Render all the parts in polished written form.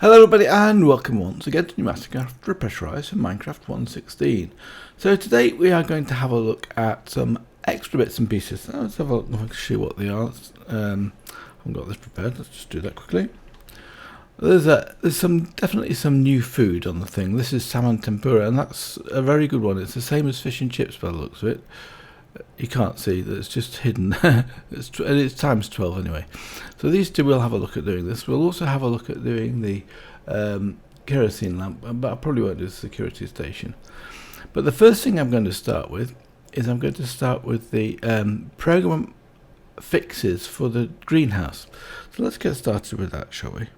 Hello everybody and welcome once again to PneumaticCraft Repressurized and Minecraft 1.16. So today we are going to have a look at some extra bits and pieces. Let's have a look and see what they are. I haven't got this prepared, let's just do that quickly. There's definitely some new food on the thing. This is Salmon Tempura and that's a very good one. It's the same as fish and chips by the looks of it. You can't see that, it's just hidden. it's times 12 anyway. So these two we'll have a look at doing this. We'll also have a look at doing the kerosene lamp, but I probably won't do the security station. But the first thing I'm going to start with is I'm going to start with the program fixes for the greenhouse. So let's get started with that, shall we?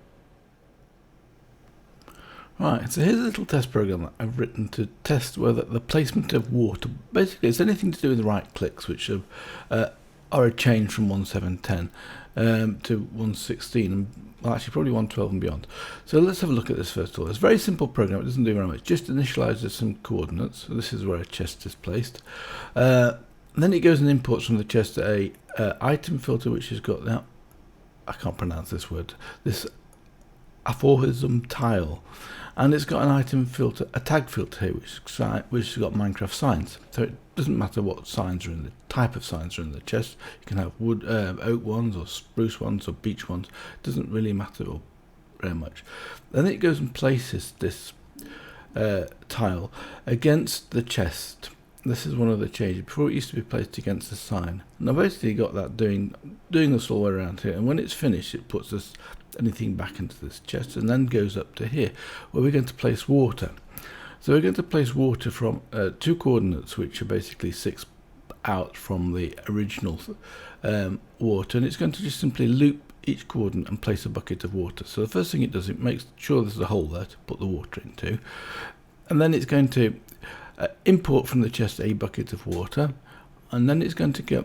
Right, so here's a little test program that I've written to test whether the placement of water, basically it's anything to do with right clicks, which are a change from 1.7.10 to 1.16, and well, actually probably 1.12 and beyond. So let's have a look at this first of all. It's a very simple program, it doesn't do very much, just initializes some coordinates. So this is where a chest is placed. Then it goes and imports from the chest a item filter, which has got, now I can't pronounce this word, this aphorism tile. And it's got an item filter, a tag filter here, which has got Minecraft signs. So it doesn't matter what signs are in the type of signs are in the chest. You can have wood, oak ones, or spruce ones, or beech ones. It doesn't really matter very much. Then it goes and places this tile against the chest. This is one of the changes. Before it used to be placed against the sign. And I've basically got that doing this all the way around here. And when it's finished, it puts this anything back into this chest and then goes up to here where we're going to place water. So we're going to place water from two coordinates, which are basically 6 out from the original water, and it's going to just simply loop each coordinate and place a bucket of water. So the first thing it does, it makes sure there's a hole there to put the water into, and then it's going to import from the chest a bucket of water, and then it's going to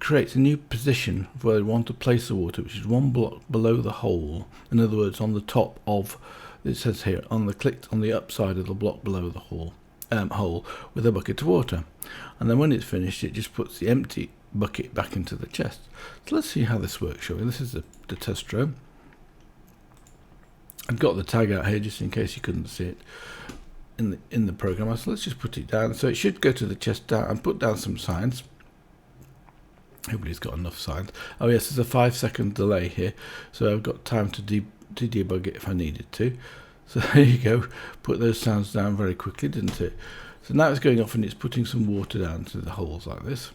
creates a new position where we want to place the water, which is one block below the hole. In other words, on the top of, it says here, on the upside of the block below the hole with a bucket of water. And then when it's finished, it just puts the empty bucket back into the chest. So let's see how this works, shall we? This is the test row. I've got the tag out here just in case you couldn't see it in the program. So let's just put it down. So it should go to the chest down and put down some signs. Everybody's got enough signs. Oh yes, there's a 5-second delay here, so I've got time to debug it if I needed to. So there you go, put those sounds down very quickly, didn't it? So now it's going off and it's putting some water down to the holes like this.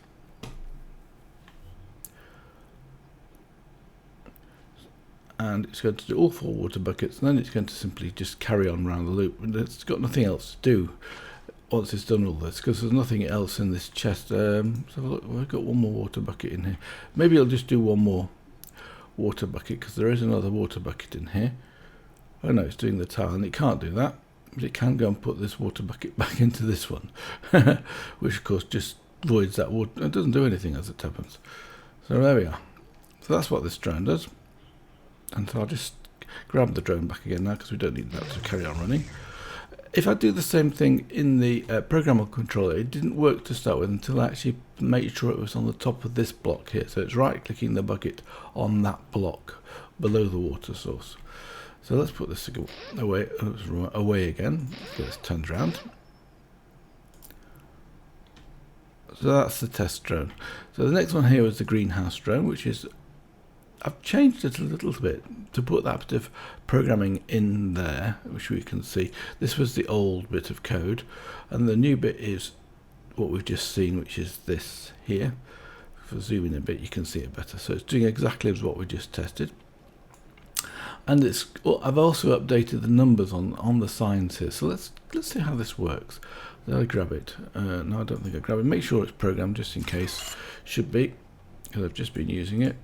And it's going to do all 4 water buckets, and then it's going to simply just carry on around the loop. And it's got nothing else to do once it's done all this, because there's nothing else in this chest. So look, we've got one more water bucket in here. Maybe I'll just do one more water bucket, because there is another water bucket in here. Oh no, it's doing the tile, and it can't do that, but it can go and put this water bucket back into this one, which of course just voids that water. It doesn't do anything as it happens. So there we are. So that's what this drone does. And so I'll just grab the drone back again now, because we don't need that to carry on running. If I do the same thing in the programmable controller, it didn't work to start with until I actually made sure it was on the top of this block here. So it's right-clicking the bucket on that block below the water source. So let's put this away again. Get this turned around. So that's the test drone. So the next one here is the greenhouse drone, which is, I've changed it a little bit to put that bit of programming in there, which we can see. This was the old bit of code, and the new bit is what we've just seen, which is this here. If I zoom in a bit, you can see it better. So it's doing exactly as what we just tested. And I've also updated the numbers on the signs here. So let's see how this works. Did I grab it? No, I don't think I grabbed it. Make sure it's programmed just in case. Should be, because I've just been using it.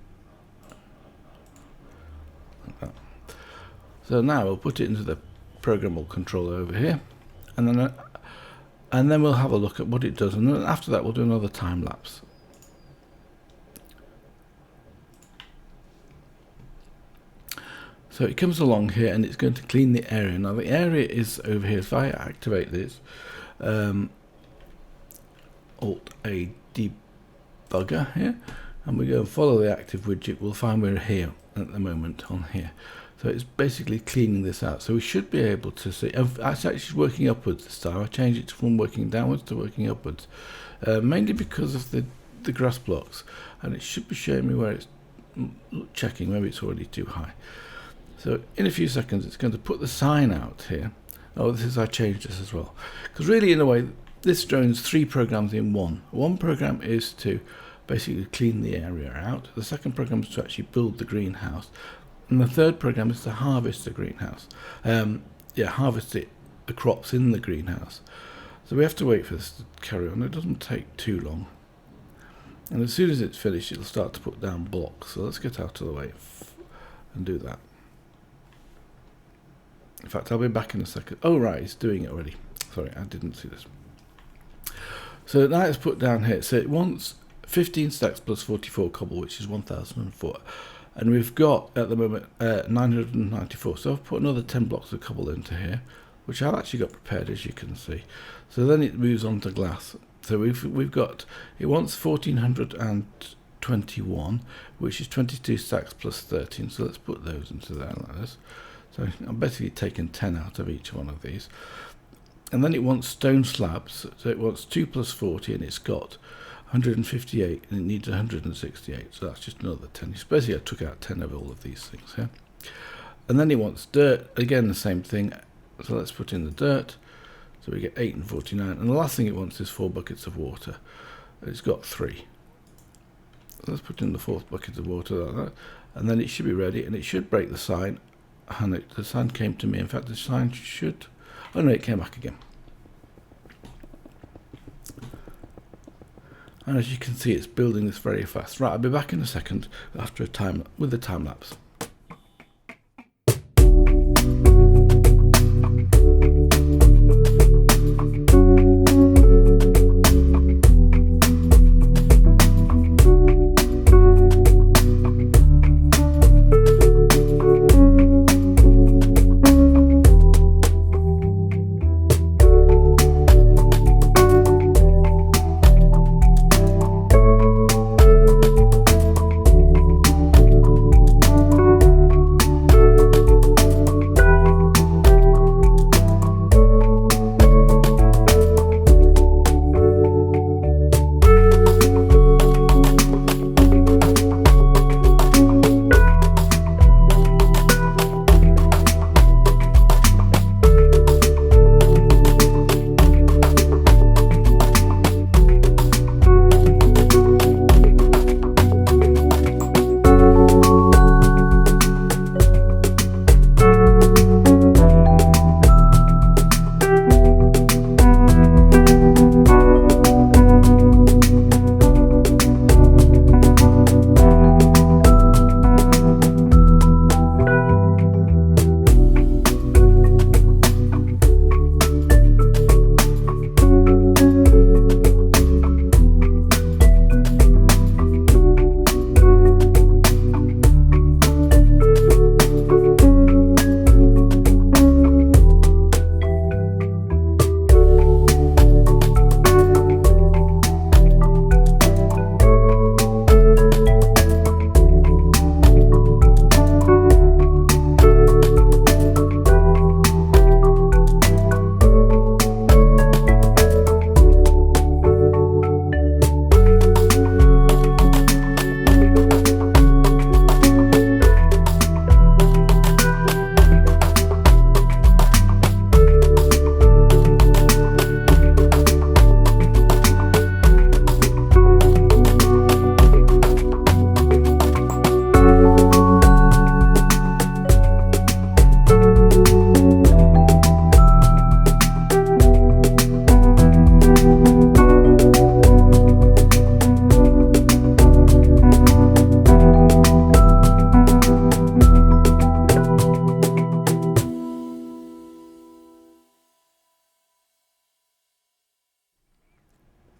So now we'll put it into the programmable controller over here, and then we'll have a look at what it does, and then after that we'll do another time lapse. So it comes along here and it's going to clean the area. Now the area is over here. If I activate this, Alt A debugger here, and we go and follow the active widget, we'll find we're here at the moment on here. So it's basically cleaning this out. So we should be able to see, it's actually working upwards this time. I changed it from working downwards to working upwards, mainly because of the grass blocks, and it should be showing me where it's checking, maybe it's already too high. So in a few seconds it's going to put the sign out here. Oh, I changed this as well, because really in a way this drone's 3 programs in one. One program is to basically clean the area out, the second program is to actually build the greenhouse, and the third program is to harvest the greenhouse. Harvest the crops in the greenhouse. So we have to wait for this to carry on. It doesn't take too long, and as soon as it's finished it'll start to put down blocks. So let's get out of the way and do that. In fact, I'll be back in a second. Oh right, it's doing it already. Sorry, I didn't see this. So now it's put down here. So it wants 15 stacks plus 44 cobble, which is 1004. And we've got at the moment 994. So I've put another 10 blocks of cobble into here, which I've actually got prepared, as you can see. So then it moves on to glass. So we've got, it wants 1421, which is 22 stacks plus 13. So let's put those into there like this. So I'm basically taking 10 out of each one of these. And then it wants stone slabs. So it wants 2 plus 40, and it's got 158, and it needs 168. So that's just another 10. So basically I took out 10 of all of these things here. And then it wants dirt. Again, the same thing. So let's put in the dirt. So we get 8 and 49. And the last thing it wants is 4 buckets of water. It's got 3. So let's put in the 4th bucket of water like that. And then it should be ready, and it should break the sign. And the sign came to me. In fact, the sign should... Oh no, it came back again. And as you can see, it's building this very fast. Right, I'll be back in a second after a time with the time lapse.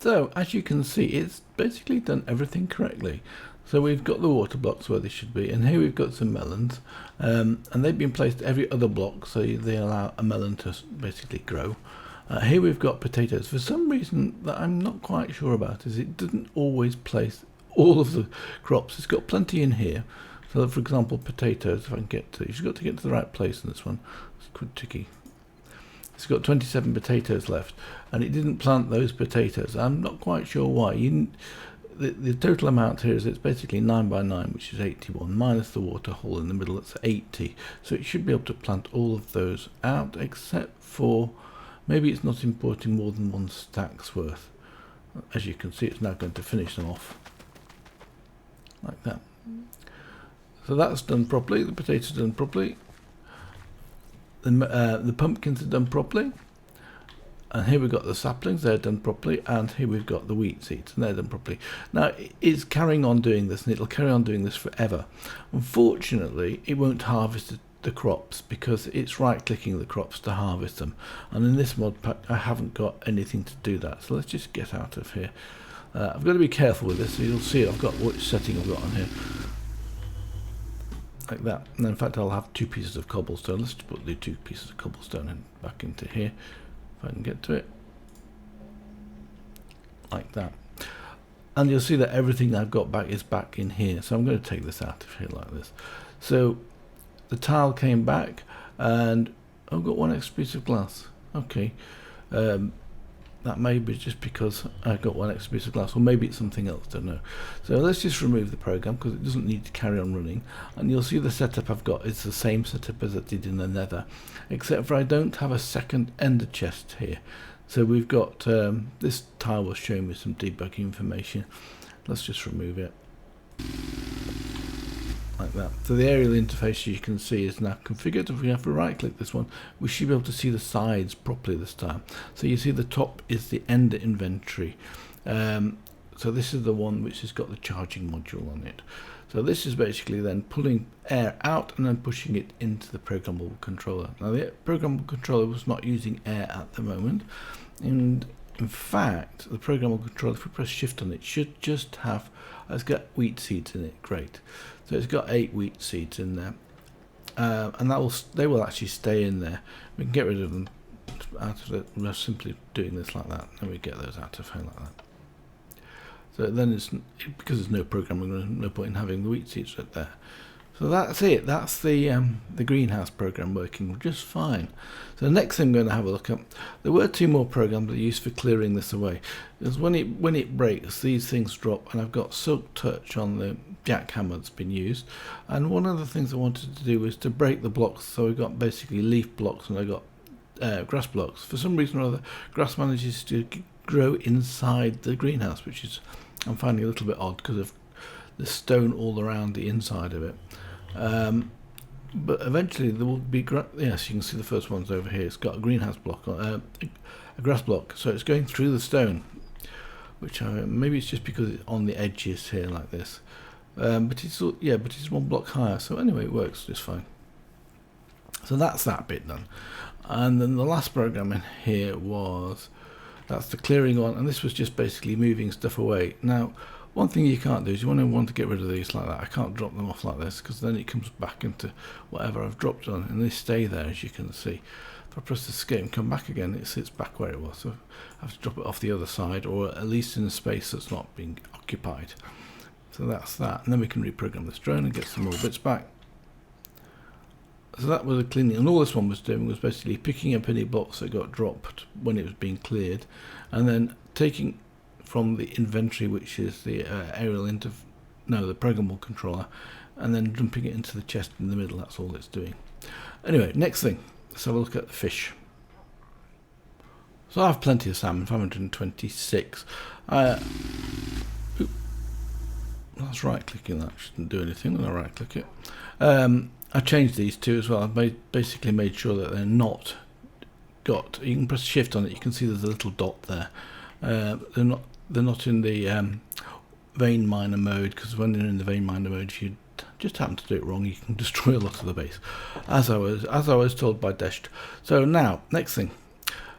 So as you can see, it's basically done everything correctly. So we've got the water blocks where they should be, and here we've got some melons, and they've been placed every other block so they allow a melon to basically grow. Here we've got potatoes. For some reason that I'm not quite sure about is it doesn't always place all of the crops. It's got plenty in here. So, for example, potatoes. If I can get to, you've got to get to the right place in this one. It's quite tricky. It's got 27 potatoes left, and it didn't plant those potatoes. I'm not quite sure why. The total amount here is it's basically 9 by 9, which is 81, minus the water hole in the middle, it's 80. So it should be able to plant all of those out, except for maybe it's not importing more than one stack's worth. As you can see, it's now going to finish them off like that. So that's done properly. The potatoes are done properly. The pumpkins are done properly. And here we've got the saplings, they're done properly, and here we've got the wheat seeds, and they're done properly. Now, it's carrying on doing this, and it'll carry on doing this forever. Unfortunately, it won't harvest the crops, because it's right-clicking the crops to harvest them. And in this mod pack, I haven't got anything to do that. So let's just get out of here. I've got to be careful with this, so you'll see I've got which setting I've got on here. Like that. And in fact, I'll have 2 pieces of cobblestone. Let's put the 2 pieces of cobblestone back into here. If I can get to it, like that, and you'll see that everything I've got back is back in here. So I'm going to take this out of here like this. So the tile came back, and I've got 1 extra piece of glass. Okay, that may be just because I got 1 extra piece of glass, or maybe it's something else. Don't know. So let's just remove the program because it doesn't need to carry on running. And you'll see the setup I've got is the same setup as I did in the Nether, except for I don't have a second ender chest here. So we've got this tile was showing me some debugging information. Let's just remove it like that. So the aerial interface, you can see, is now configured. If we have to right click this one, we should be able to see the sides properly this time. So you see the top is the ender inventory. So this is the one which has got the charging module on it. So this is basically then pulling air out and then pushing it into the programmable controller. Now the programmable controller was not using air at the moment, and in fact the programmable controller, if we press shift on it, should just have, it's got wheat seeds in it. Great. So it's got 8 wheat seeds in there, and they will actually stay in there. We can get rid of them out of it by simply doing this like that, and we get those out of here like that. So then because there's no programming, no point in having the wheat seeds right there. So that's it. That's the greenhouse program working just fine. So the next thing I'm going to have a look at, there were 2 more programs that are used for clearing this away. Because when it breaks, these things drop, and I've got Silk Touch on the jackhammer that's been used. And one of the things I wanted to do was to break the blocks. So we've got basically leaf blocks, and I got grass blocks. For some reason or other, grass manages to grow inside the greenhouse, which is, I'm finding a little bit odd because of the stone all around the inside of it. But eventually there will be, yes, you can see the first one's over here. It's got a greenhouse block, a grass block, so it's going through the stone, which maybe it's just because it's on the edges here like this. But it's 1 block higher. So anyway, it works just fine. So that's that bit done. And then the last program in here that's the clearing one, and this was just basically moving stuff away. Now, one thing you can't do is you want to get rid of these like that. I can't drop them off like this because then it comes back into whatever I've dropped on, and they stay there, as you can see. If I press escape and come back again, it sits back where it was. So I have to drop it off the other side, or at least in a space that's not being occupied. So that's that, and then we can reprogram this drone and get some more bits back. So that was a cleaning, and all this one was doing was basically picking up any blocks that got dropped when it was being cleared, and then taking from the inventory, which is the the programmable controller, and then dumping it into the chest in the middle. That's all it's doing. Anyway, next thing, let's have a look at the fish. So I have plenty of salmon, 526. That's right clicking, that shouldn't do anything when I right click it. I changed these 2 as well. I've basically made sure that they're not got, you can press shift on it, you can see there's a little dot there. They're not in the vein miner mode, because when they're in the vein miner mode, if you just happen to do it wrong, you can destroy a lot of the base, as I was told by Dxtory. So now, next thing,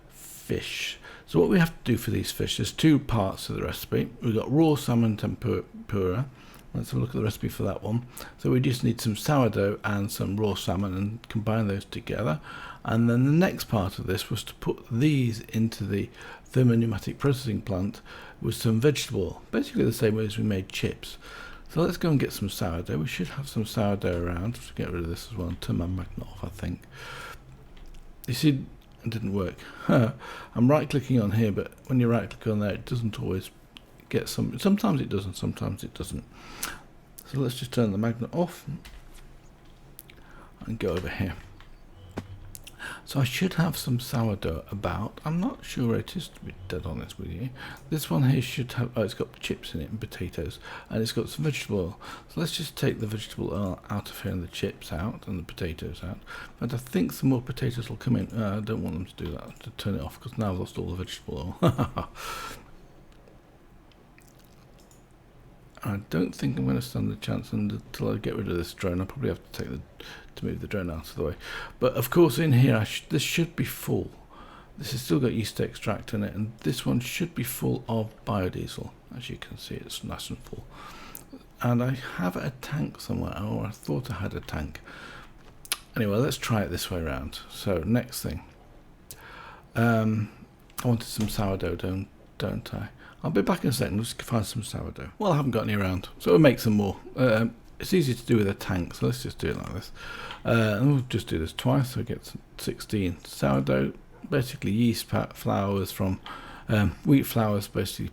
fish. So what we have to do for these fish, there's 2 parts to the recipe. We've got raw salmon tempura. Let's have a look at the recipe for that one. So we just need some sourdough and some raw salmon and combine those together. And then the next part of this was to put these into the thermopneumatic processing plant with some vegetable oil, basically the same way as we made chips. So let's go and get some sourdough. We should have some sourdough around. Let's get rid of this as well and turn my magnet off, I think. You see, it didn't work. I'm right clicking on here, but when you right click on there, it doesn't always get some. Sometimes it does and sometimes it doesn't. So let's just turn the magnet off and go over here. So I should have some sourdough about. I'm not sure where it is, to be dead honest with you. This one here should have, oh, it's got chips in it and potatoes, and it's got some vegetable oil. So let's just take the vegetable oil out of here and the chips out and the potatoes out. But I think some more potatoes will come in. I don't want them to do that, to turn it off, because now I've lost all the vegetable oil. I don't think I'm going to stand a chance until I get rid of this drone. I'll probably have to take to move the drone out of the way. But of course in here, this should be full. This has still got yeast extract in it, and this one should be full of biodiesel. As you can see, it's nice and full. And I have a tank somewhere, or I thought I had a tank. Anyway, let's try it this way around. So next thing. I wanted some sourdough, don't I? I'll be back in a second. Let's find some sourdough. Well, I haven't got any around, so we'll make some more. It's easy to do with a tank, so let's just do it like this. And we'll just do this twice, so we get 16 sourdough, basically yeast flours from wheat flours, basically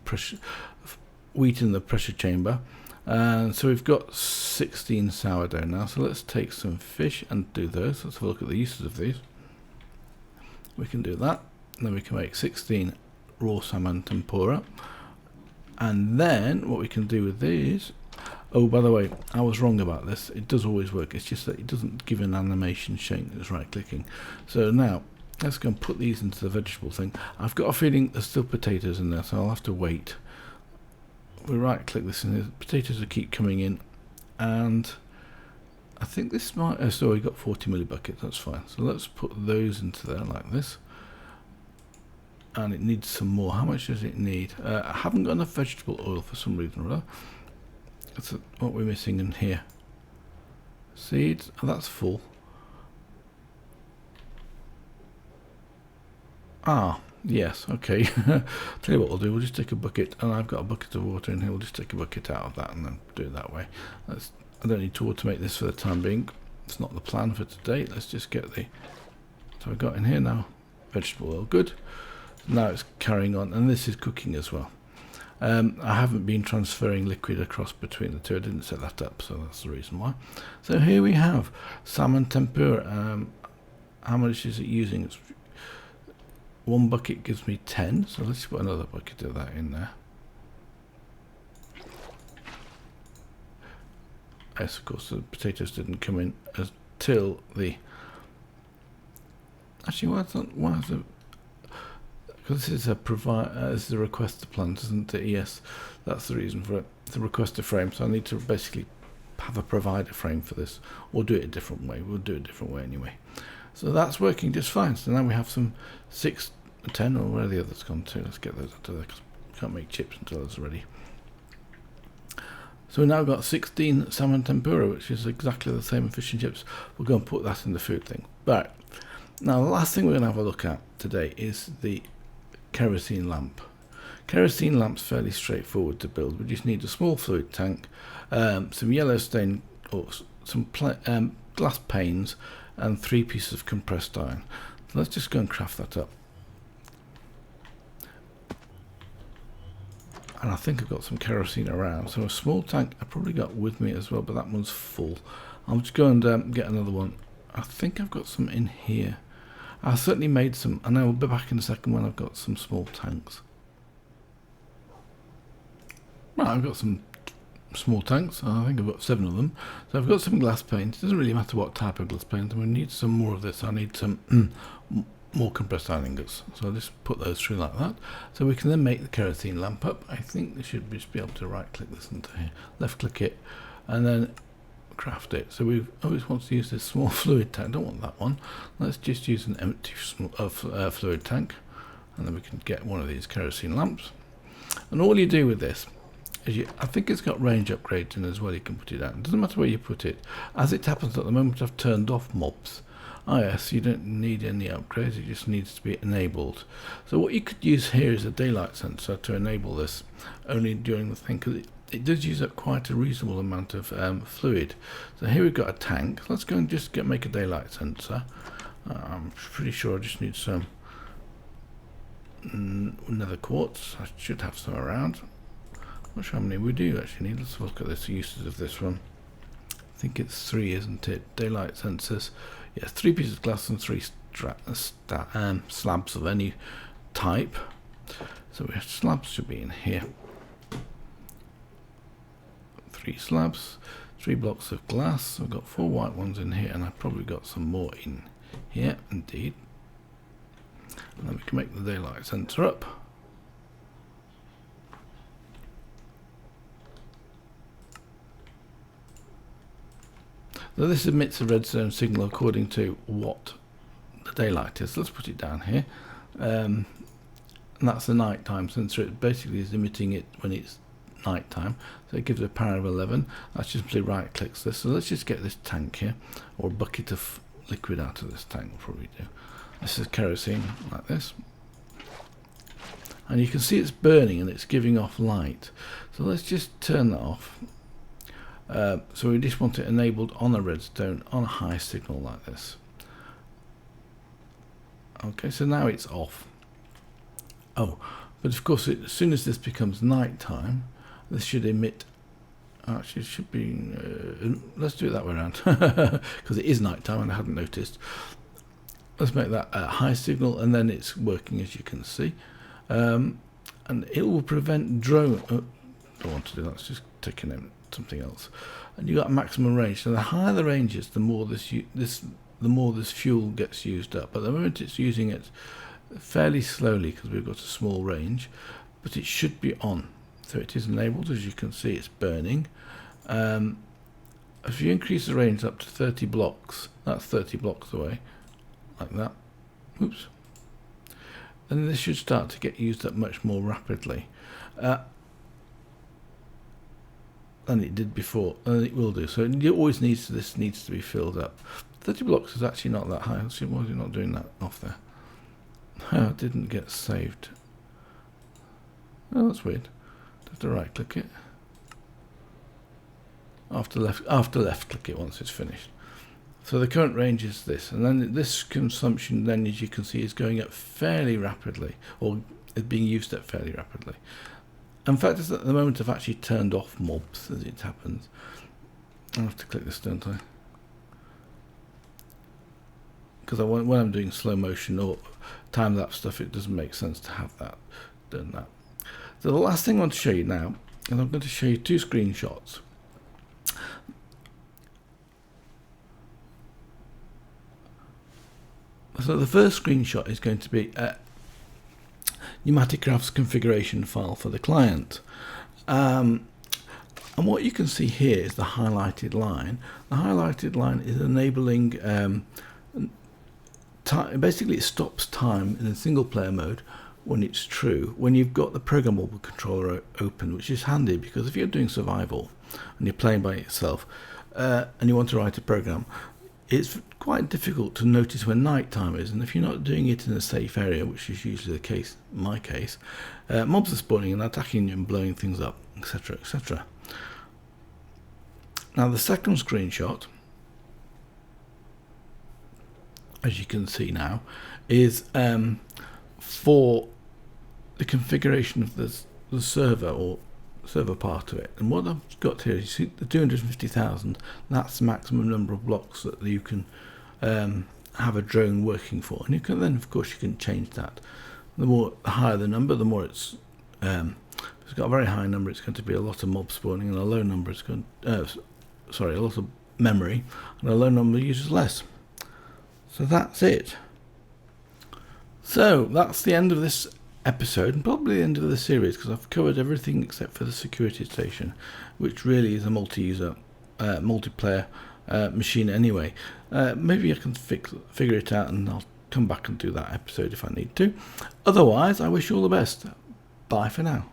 wheat in the pressure chamber. And so we've got 16 sourdough now, so let's take some fish and do those. Let's have a look at the uses of these. We can do that, and then we can make 16 raw salmon tempura. And then what we can do with these, oh, by the way, I was wrong about this. It does always work. It's just that it doesn't give an animation showing that it's right clicking. So now let's go and put these into the vegetable thing. I've got a feeling there's still potatoes in there, so I'll have to wait. We right click this and the potatoes will keep coming in, and I think this might, so we got 40 millibuckets, that's fine. So let's put those into there like this. And it needs some more. How much does it need? I haven't got enough vegetable oil for some reason or other. That's what we're missing in here. Seeds, oh, that's full. Ah, yes, okay. Tell you what we'll do, we'll just take a bucket, and I've got a bucket of water in here. We'll just take a bucket out of that and then do it that way. I don't need to automate this for the time being. It's not the plan for today. Let's just get the, so I've got in here now, vegetable oil, good. Now it's carrying on, and this is cooking as well. I haven't been transferring liquid across between the two. I didn't set that up, so that's the reason why. So here we have salmon tempura. How much is it using? It's one bucket gives me 10, so let's put another bucket of that in there. Yes, of course, the potatoes didn't come in until the. Actually, why is it? Because this is this is a request to plant, isn't it? Yes, that's the reason for it. It's a request to frame, so I need to basically have a provider frame for this, or do it a different way. We'll do it a different way anyway. So that's working just fine. So now we have some 6, 10, or where are the others gone to? Let's get those out of there, because we can't make chips until those are ready. So we've now got 16 salmon tempura, which is exactly the same as fish and chips. We'll go and put that in the food thing. But now the last thing we're going to have a look at today is the kerosene lamp. Kerosene lamp's fairly straightforward to build. We just need a small fluid tank, some yellow stain or some glass panes, and 3 pieces of compressed iron. So let's just go and craft that up. And I think I've got some kerosene around. So a small tank I probably got with me as well, but that one's full. I'll just go and get another one. I think I've got some in here. I certainly made some, and I will be back in a second when I've got some small tanks. Right, I've got some small tanks. I think I've got 7 of them. So I've got some glass paint. It doesn't really matter what type of glass paint. I'm going to need some more of this. I need some more compressed iron ingots. So I'll just put those through like that. So we can then make the kerosene lamp up. I think we should just be able to right click this into here, left click it, and then craft it. So we always want to use this small fluid tank. Don't want that one. Let's just use an empty fluid tank, and then we can get one of these kerosene lamps. And all you do with this is I think it's got range upgrades in as well. You can put it out. It doesn't matter where you put it. As it happens at the moment, I've turned off mobs. yes, you don't need any upgrades, it just needs to be enabled. So what you could use here is a daylight sensor to enable this, only during the thing, because it does use up quite a reasonable amount of fluid. So here we've got a tank. Let's go and just make a daylight sensor. I'm pretty sure I just need some nether quartz. I should have some around. Not sure how many we do actually need. Let's look at the uses of this one. I think it's 3, isn't it? Daylight sensors. Yes, 3 pieces of glass and 3 slabs of any type. So we have slabs should be in here. 3 slabs, 3 blocks of glass. I've got 4 white ones in here, and I've probably got some more in here, indeed. And then we can make the daylight sensor up. So this emits a redstone signal according to what the daylight is. Let's put it down here. And that's the nighttime sensor. It basically is emitting it when it's nighttime. So it gives a power of 11. That's just simply right clicks this. So let's just get this tank here, or a bucket of liquid out of this tank. We'll probably do. This is kerosene, like this. And you can see it's burning and it's giving off light. So let's just turn that off. So we just want it enabled on a redstone on a high signal like this. Okay, so now it's off. Oh, but of course, as soon as this becomes nighttime, this should emit. Actually, it should be. Let's do it that way around, because it is nighttime and I hadn't noticed. Let's make that a high signal, and then it's working, as you can see, and it will prevent drone. Don't want to do that. Let's just take in something else. And you got maximum range. So the higher the range is, the more this fuel gets used up. But at the moment, it's using it fairly slowly because we've got a small range, but it should be on. So it is enabled. As you can see, it's burning. If you increase the range up to 30 blocks, that's 30 blocks away, like that. Oops. Then this should start to get used up much more rapidly than it did before, and it will do. So it always needs to, this needs to be filled up. 30 blocks is actually not that high. Let's see, why is it not doing that off there? Oh, it didn't get saved. Oh, that's weird. Have to right click it. After left click it once it's finished. So the current range is this, and then this consumption then, as you can see, is going up fairly rapidly, or is being used up fairly rapidly. In fact, at the moment I've actually turned off mobs as it happens. I have to click this, don't I? Because when I'm doing slow motion or time-lapse stuff, it doesn't make sense to have that done that. So the last thing I want to show you now, and I'm going to show you 2 screenshots. So the first screenshot is going to be PneumaticCraft's configuration file for the client. And what you can see here is the highlighted line. The highlighted line is enabling time. Basically, it stops time in a single player mode when it's true, when you've got the programmable controller open, which is handy because if you're doing survival and you're playing by yourself and you want to write a program, it's quite difficult to notice when night time is, and if you're not doing it in a safe area, which is usually the case, in my case, mobs are spawning and attacking you and blowing things up, etc., etc. Now the second screenshot, as you can see now, is for the configuration of the server, or server part of it. And what I've got here, you see the 250,000, that's the maximum number of blocks that you can have a drone working for. And you can then, of course, you can change that. The higher the number, the more it's if it's got a very high number, it's going to be a lot of mob spawning, and a low number is going a lot of memory, and a low number uses less. So that's it. So that's the end of this episode, and probably the end of the series, because I've covered everything except for the security station, which really is a multi-user, multiplayer machine anyway. Maybe I can figure it out, and I'll come back and do that episode if I need to. Otherwise, I wish you all the best. Bye for now.